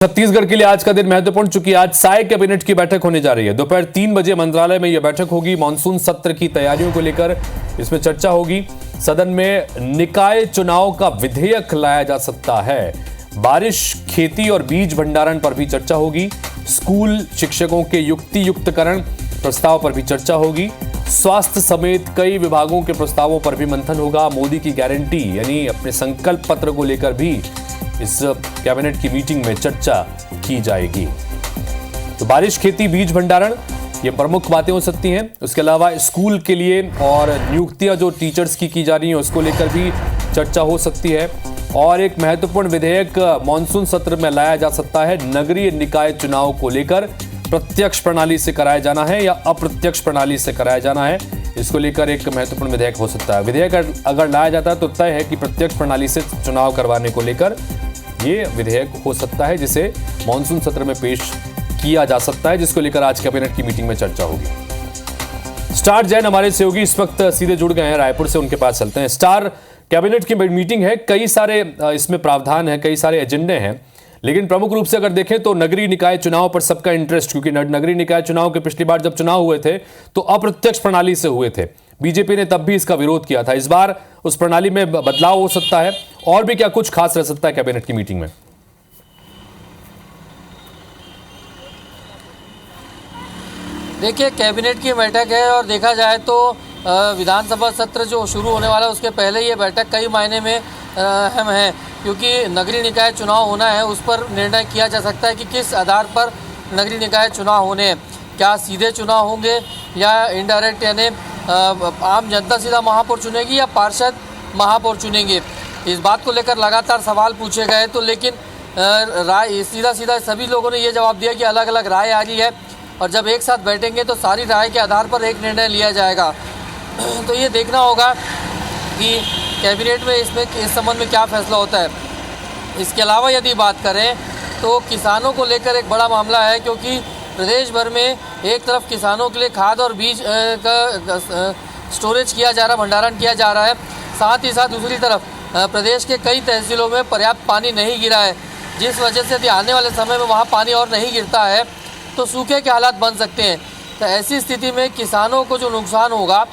छत्तीसगढ़ के लिए आज का दिन महत्वपूर्ण, चूंकि आज साय कैबिनेट की बैठक होने जा रही है। दोपहर 3 बजे मंत्रालय में यह बैठक होगी। मानसून सत्र की तैयारियों को लेकर इसमें चर्चा होगी। सदन में निकाय चुनाव का विधेयक लाया जा सकता है। बारिश, खेती और बीज भंडारण पर भी चर्चा होगी। स्कूल शिक्षकों के युक्तियुक्तकरण प्रस्ताव पर भी चर्चा होगी। स्वास्थ्य समेत कई विभागों के प्रस्तावों पर भी मंथन होगा। मोदी की गारंटी यानी अपने संकल्प पत्र को लेकर भी इस कैबिनेट की मीटिंग में चर्चा की जाएगी। तो बारिश, खेती, बीज भंडारण ये प्रमुख बातें हो सकती हैं। उसके अलावा स्कूल के लिए और नियुक्तियां जो टीचर्स की जा रही हैं उसको लेकर भी चर्चा हो सकती है। और एक महत्वपूर्ण विधेयक मानसून सत्र में लाया जा सकता है। नगरीय निकाय चुनाव को लेकर प्रत्यक्ष प्रणाली से कराया जाना है या अप्रत्यक्ष प्रणाली से कराया जाना है, इसको लेकर एक महत्वपूर्ण विधेयक हो सकता है। विधेयक अगर लाया जाता है तो तय है कि प्रत्यक्ष प्रणाली से चुनाव करवाने को लेकर ये विधेयक हो सकता है, जिसे मानसून सत्र में पेश किया जा सकता है, जिसको लेकर आज कैबिनेट की मीटिंग में चर्चा होगी। स्टार जैन हमारे सहयोगी इस वक्त सीधे जुड़ गए हैं रायपुर से, उनके पास चलते हैं। स्टार, कैबिनेट की मीटिंग है, कई सारे इसमें प्रावधान है, कई सारे एजेंडे हैं, लेकिन प्रमुख रूप से अगर देखें तो नगरीय निकाय चुनाव पर सबका इंटरेस्ट, क्योंकि नगरीय निकाय चुनाव के पिछली बार जब चुनाव हुए थे तो अप्रत्यक्ष प्रणाली से हुए थे। बीजेपी ने तब भी इसका विरोध किया था। इस बार उस प्रणाली में बदलाव हो सकता है। और भी क्या कुछ खास रह सकता है कैबिनेट की मीटिंग में? देखिए, कैबिनेट की बैठक है और देखा जाए तो विधानसभा सत्र जो शुरू होने वाला है उसके पहले ये बैठक कई मायने में अहम है, क्योंकि नगरीय निकाय चुनाव होना है। उस पर निर्णय किया जा सकता है कि किस आधार पर नगरीय निकाय चुनाव होने हैं। क्या सीधे चुनाव होंगे या इनडायरेक्ट, यानी आम जनता सीधा महापौर चुनेगी या पार्षद महापौर चुनेंगे। इस बात को लेकर लगातार सवाल पूछे गए, तो लेकिन राय सीधा सभी लोगों ने ये जवाब दिया कि अलग अलग राय आ रही है और जब एक साथ बैठेंगे तो सारी राय के आधार पर एक निर्णय लिया जाएगा। तो ये देखना होगा कि कैबिनेट में इस संबंध में क्या फैसला होता है। इसके अलावा यदि बात करें तो किसानों को लेकर एक बड़ा मामला है, क्योंकि प्रदेश भर में एक तरफ किसानों के लिए खाद और बीज का स्टोरेज किया जा रहा, भंडारण किया जा रहा है, साथ ही साथ दूसरी तरफ प्रदेश के कई तहसीलों में पर्याप्त पानी नहीं गिरा है, जिस वजह से यदि आने वाले समय में वहाँ पानी और नहीं गिरता है तो सूखे के हालात बन सकते हैं। तो ऐसी स्थिति में किसानों को जो नुकसान होगा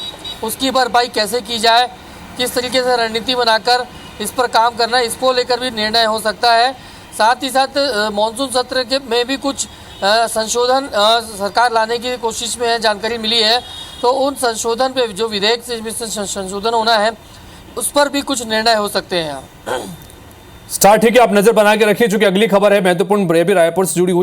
उसकी भरपाई कैसे की जाए, किस तरीके से रणनीति बनाकर इस पर काम करना है, इसको लेकर भी निर्णय हो सकता है। साथ ही साथ मानसून सत्र के में भी कुछ संशोधन सरकार लाने की कोशिश में है, जानकारी मिली है। तो उन संशोधन पे जो विधेयक से संशोधन होना है उस पर भी कुछ निर्णय हो सकते हैं। स्टार, ठीक है, आप नजर बना के रखिए, चूंकि अगली खबर है महत्वपूर्ण, रायपुर से जुड़ी हुई।